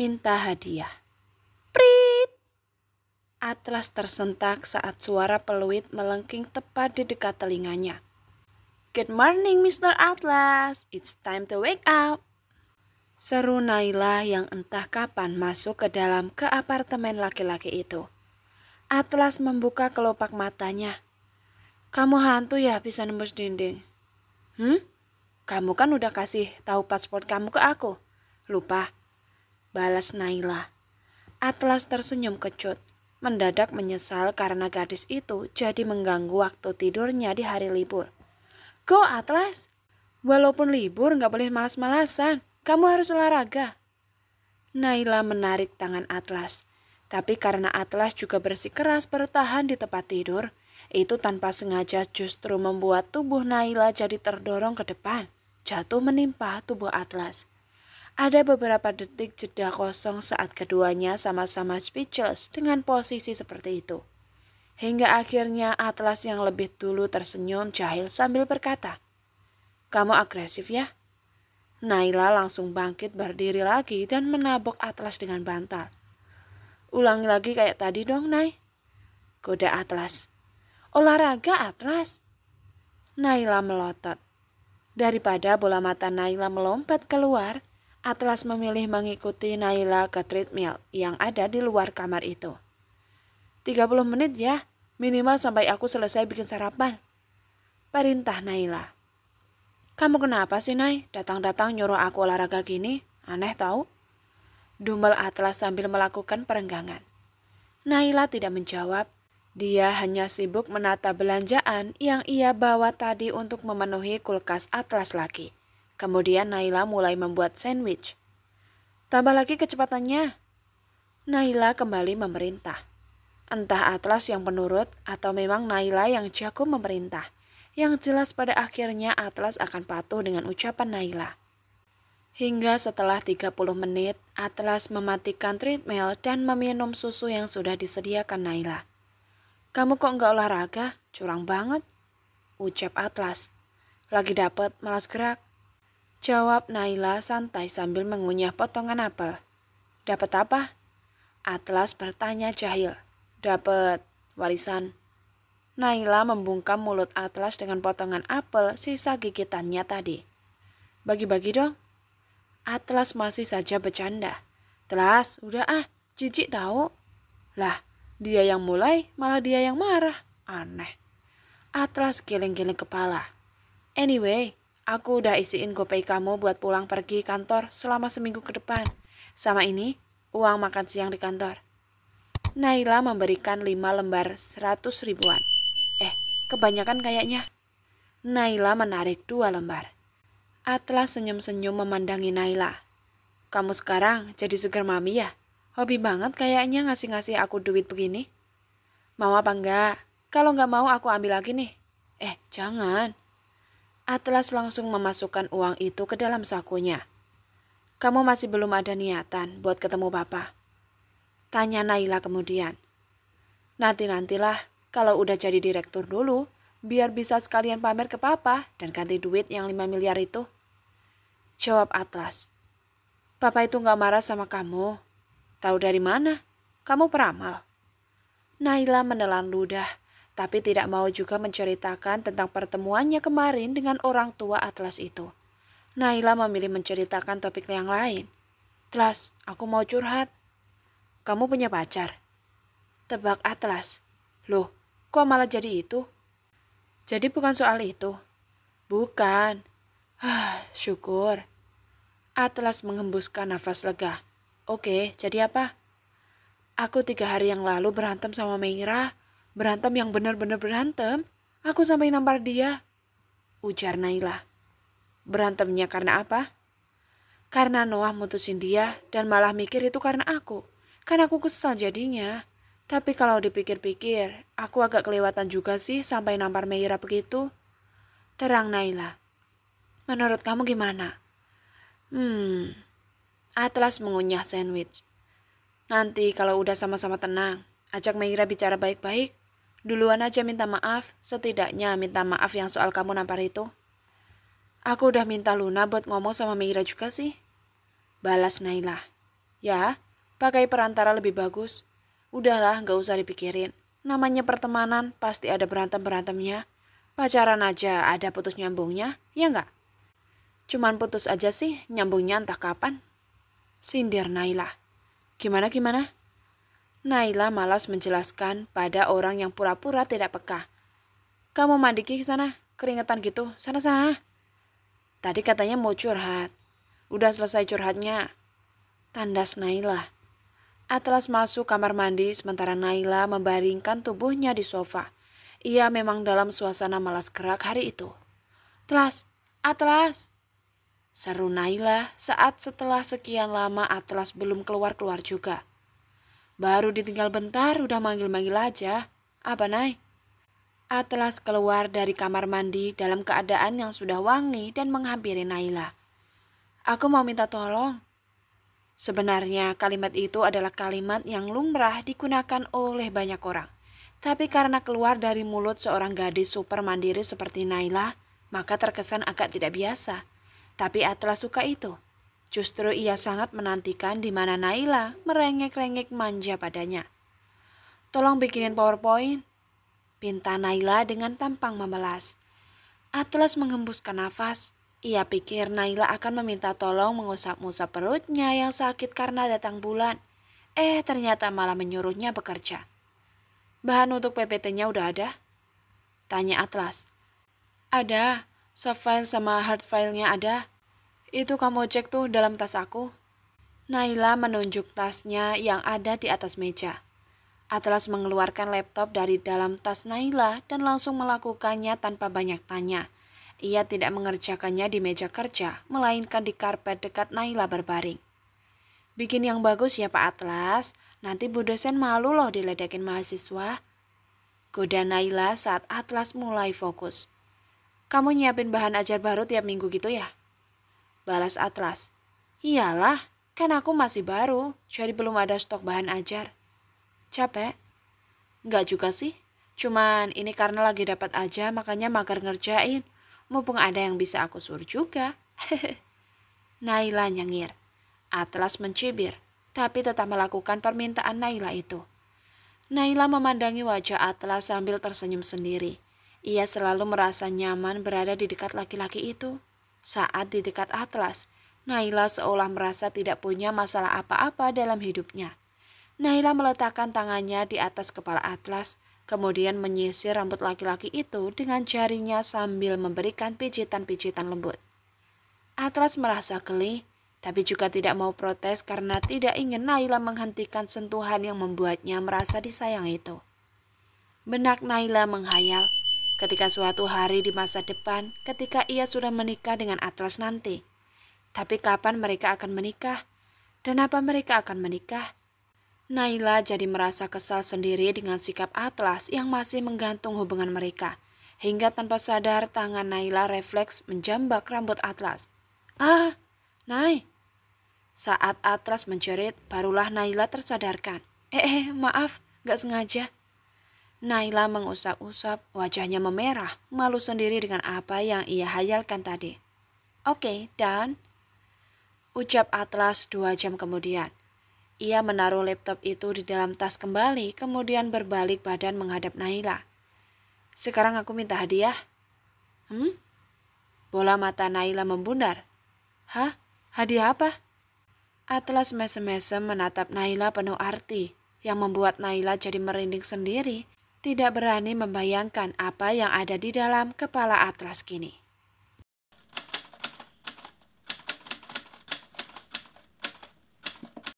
Minta hadiah. Prit! Atlas tersentak saat suara peluit melengking tepat di dekat telinganya. Good morning, Mr. Atlas. It's time to wake up. Seru Naila yang entah kapan masuk ke dalam apartemen laki-laki itu. Atlas membuka kelopak matanya. Kamu hantu ya bisa nembus dinding? Kamu kan udah kasih tahu paspor kamu ke aku. Lupa? Balas Naila. Atlas tersenyum kecut. Mendadak menyesal karena gadis itu jadi mengganggu waktu tidurnya di hari libur. Go Atlas! Walaupun libur gak boleh malas-malasan. Kamu harus olahraga. Naila menarik tangan Atlas. Tapi karena Atlas juga bersikeras bertahan di tempat tidur, itu tanpa sengaja justru membuat tubuh Naila jadi terdorong ke depan, jatuh menimpa tubuh Atlas. Ada beberapa detik jeda kosong saat keduanya sama-sama speechless dengan posisi seperti itu. Hingga akhirnya Atlas yang lebih dulu tersenyum jahil sambil berkata, "Kamu agresif ya?" Naila langsung bangkit berdiri lagi dan menabok Atlas dengan bantal. "Ulangi lagi kayak tadi dong, Nay," goda Atlas. "Olahraga, Atlas." Naila melotot. Daripada bola mata Naila melompat keluar, Atlas memilih mengikuti Naila ke treadmill yang ada di luar kamar itu. 30 menit ya, minimal sampai aku selesai bikin sarapan, perintah Naila. Kamu kenapa sih, Nay? Datang-datang nyuruh aku olahraga gini? Aneh tahu? Dumel Atlas sambil melakukan perenggangan. Naila tidak menjawab. Dia hanya sibuk menata belanjaan yang ia bawa tadi untuk memenuhi kulkas Atlas lagi. Kemudian Naila mulai membuat sandwich. Tambah lagi kecepatannya. Naila kembali memerintah. Entah Atlas yang penurut atau memang Naila yang jago memerintah. Yang jelas pada akhirnya Atlas akan patuh dengan ucapan Naila. Hingga setelah 30 menit, Atlas mematikan treadmill dan meminum susu yang sudah disediakan Naila. Kamu kok nggak olahraga? Curang banget, ucap Atlas. Lagi dapet, malas gerak, jawab Naila santai sambil mengunyah potongan apel. Dapat apa? Atlas bertanya jahil. Dapat warisan. Naila membungkam mulut Atlas dengan potongan apel sisa gigitannya tadi. Bagi-bagi dong. Atlas masih saja bercanda. Atlas, udah jijik tahu. Lah, dia yang mulai malah dia yang marah. Aneh. Atlas geleng-geleng kepala. Anyway, aku udah isiin GoPay kamu buat pulang pergi kantor selama seminggu ke depan. Sama ini, uang makan siang di kantor. Naila memberikan 5 lembar 100 ribuan. Kebanyakan kayaknya. Naila menarik 2 lembar. Atlas senyum-senyum memandangi Naila. Kamu sekarang jadi sugar mami ya? Hobi banget kayaknya ngasih-ngasih aku duit begini. Mau apa enggak? Kalau enggak mau aku ambil lagi nih. Jangan. Atlas langsung memasukkan uang itu ke dalam sakunya. Kamu masih belum ada niatan buat ketemu Papa? Tanya Naila kemudian. Nanti-nantilah kalau udah jadi direktur dulu, biar bisa sekalian pamer ke Papa dan ganti duit yang 5 miliar itu. Jawab Atlas. Papa itu gak marah sama kamu. Tahu dari mana? Kamu peramal. Naila menelan ludah, tapi tidak mau juga menceritakan tentang pertemuannya kemarin dengan orang tua Atlas itu. Naila memilih menceritakan topik yang lain. Atlas, aku mau curhat. Kamu punya pacar? Tebak Atlas. Loh, kok malah jadi itu? Jadi bukan soal itu? Bukan. Syukur. Atlas menghembuskan nafas lega. Oke, jadi apa? Aku 3 hari yang lalu berantem sama Meira. Berantem yang benar-benar berantem. Aku sampai nampar dia, ujar Naila. Berantemnya karena apa? Karena Noah mutusin dia dan malah mikir itu karena aku. Kan aku kesal jadinya. Tapi kalau dipikir-pikir, aku agak kelewatan juga sih sampai nampar Meira begitu. Terang Naila. Menurut kamu gimana? Atlas mengunyah sandwich. Nanti kalau udah sama-sama tenang, ajak Meira bicara baik-baik. Duluan aja minta maaf, setidaknya minta maaf yang soal kamu nampar itu. Aku udah minta Luna buat ngomong sama Meira juga sih, balas Naila. Ya, pakai perantara lebih bagus. Udahlah, gak usah dipikirin. Namanya pertemanan pasti ada berantem-berantemnya. Pacaran aja ada putus nyambungnya, ya nggak? Cuman putus aja sih, nyambungnya entah kapan. Sindir Naila. Gimana? Naila malas menjelaskan pada orang yang pura-pura tidak peka. Kamu mandi ke sana, keringetan gitu, sana-sana. Tadi katanya mau curhat. Udah selesai curhatnya. Tandas Naila. Atlas masuk kamar mandi sementara Naila membaringkan tubuhnya di sofa. Ia memang dalam suasana malas gerak hari itu. Atlas, seru Naila saat setelah sekian lama Atlas belum keluar-keluar juga. Baru ditinggal bentar udah manggil-manggil aja. Apa, Nay? Atlas keluar dari kamar mandi dalam keadaan yang sudah wangi dan menghampiri Naila. Aku mau minta tolong. Sebenarnya kalimat itu adalah kalimat yang lumrah digunakan oleh banyak orang. Tapi karena keluar dari mulut seorang gadis super mandiri seperti Naila, maka terkesan agak tidak biasa. Tapi Atlas suka itu. Justru ia sangat menantikan di mana Naila merengek-rengek manja padanya. Tolong bikinin PowerPoint, pinta Naila dengan tampang membelas. Atlas menghembuskan nafas. Ia pikir Naila akan meminta tolong mengusap-ngusap perutnya yang sakit karena datang bulan. Ternyata malah menyuruhnya bekerja. Bahan untuk PPT-nya udah ada? Tanya Atlas. Ada, soft file sama hard file-nya ada. Itu kamu cek tuh dalam tas aku. Naila menunjuk tasnya yang ada di atas meja. Atlas mengeluarkan laptop dari dalam tas Naila dan langsung melakukannya tanpa banyak tanya. Ia tidak mengerjakannya di meja kerja, melainkan di karpet dekat Naila berbaring. Bikin yang bagus ya Pak Atlas, nanti Bu dosen malu loh diledekin mahasiswa. Goda Naila saat Atlas mulai fokus. Kamu nyiapin bahan ajar baru tiap minggu gitu ya? Balas Atlas. Iyalah, kan aku masih baru, jadi belum ada stok bahan ajar. Capek? Enggak juga sih, cuman ini karena lagi dapat aja makanya mager ngerjain. Mumpung ada yang bisa aku suruh juga. Naila nyengir. Atlas mencibir, tapi tetap melakukan permintaan Naila itu. Naila memandangi wajah Atlas sambil tersenyum sendiri. Ia selalu merasa nyaman berada di dekat laki-laki itu. Saat di dekat Atlas, Naila seolah merasa tidak punya masalah apa-apa dalam hidupnya. Naila meletakkan tangannya di atas kepala Atlas, kemudian menyisir rambut laki-laki itu dengan jarinya sambil memberikan pijitan-pijitan lembut. Atlas merasa geli, tapi juga tidak mau protes karena tidak ingin Naila menghentikan sentuhan yang membuatnya merasa disayang itu. Benak Naila menghayal ketika suatu hari di masa depan ketika ia sudah menikah dengan Atlas nanti. Tapi kapan mereka akan menikah? Dan apa mereka akan menikah? Naila jadi merasa kesal sendiri dengan sikap Atlas yang masih menggantung hubungan mereka. Hingga tanpa sadar tangan Naila refleks menjambak rambut Atlas. Nay. Saat Atlas menjerit, barulah Naila tersadarkan. Maaf, gak sengaja. Naila mengusap-usap, wajahnya memerah, malu sendiri dengan apa yang ia hayalkan tadi. Oke, dan? Ucap Atlas 2 jam kemudian. Ia menaruh laptop itu di dalam tas kembali, kemudian berbalik badan menghadap Naila. Sekarang aku minta hadiah. Bola mata Naila membundar. Hah? Hadiah apa? Atlas mesem-mesem menatap Naila penuh arti, yang membuat Naila jadi merinding sendiri, tidak berani membayangkan apa yang ada di dalam kepala Atlas kini.